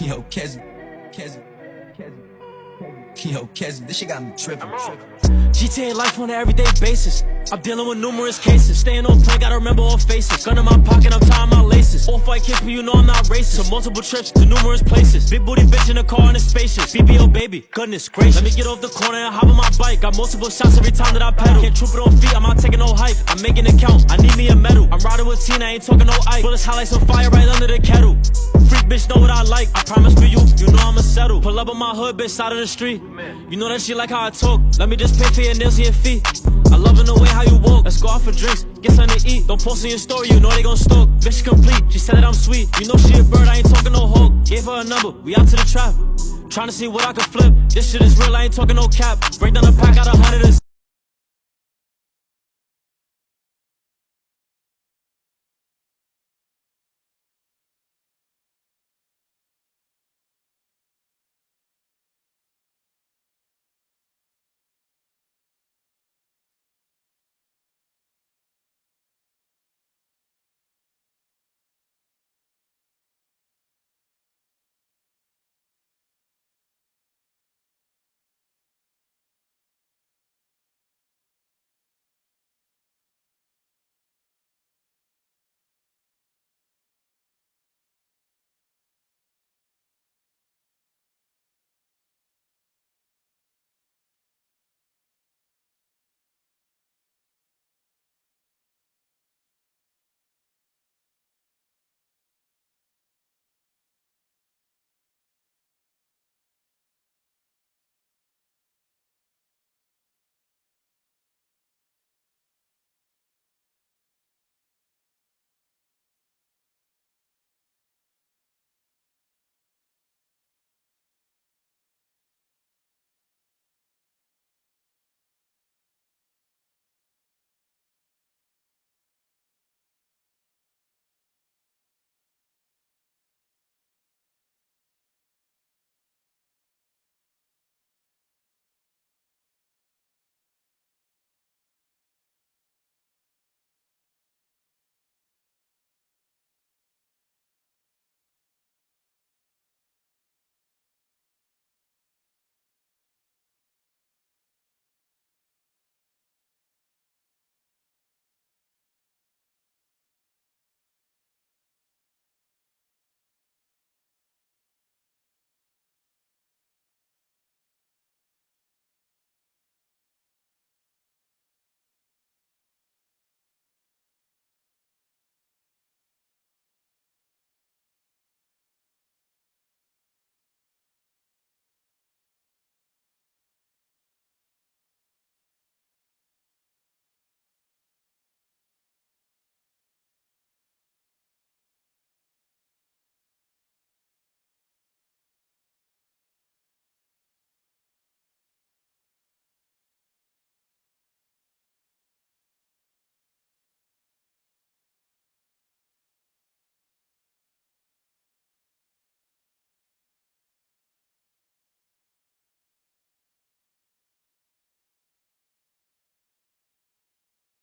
Yo, Kez, Yo, Kez, this shit got me tripping. GTA life on an everyday basis. I'm dealing with numerous cases. Staying on point, gotta remember all faces. Gun in my pocket, I'm tying my laces. All fight kids, but you know I'm not racist. So multiple trips to numerous places. Big booty bitch in the car and it's spacious. BBO baby, goodness gracious. Let me get off the corner and hop on my bike. Got multiple shots every time that I pedal. Can't troop it on feet, I'm not taking no hype. I'm making it count, I need me a medal. I'm riding with Tina, I ain't talking no Ike. Bullets highlights on fire right under the kettle. Freak bitch know what I like. I promise for you, you know I'ma settle. Pull up on my hood, bitch, side of the street. You know that she like how I talk. Let me just pay for your nails and your feet. I loving the way how you walk. Let's go out for drinks, get something to eat. Don't post in your story, you know they gon' stalk. Bitch complete, she said that I'm sweet. You know she a bird, I ain't talking no hawk. Gave her a number, we out to the trap. Tryna see what I can flip. This shit is real, I ain't talking no cap. Break down the pack, got 100 and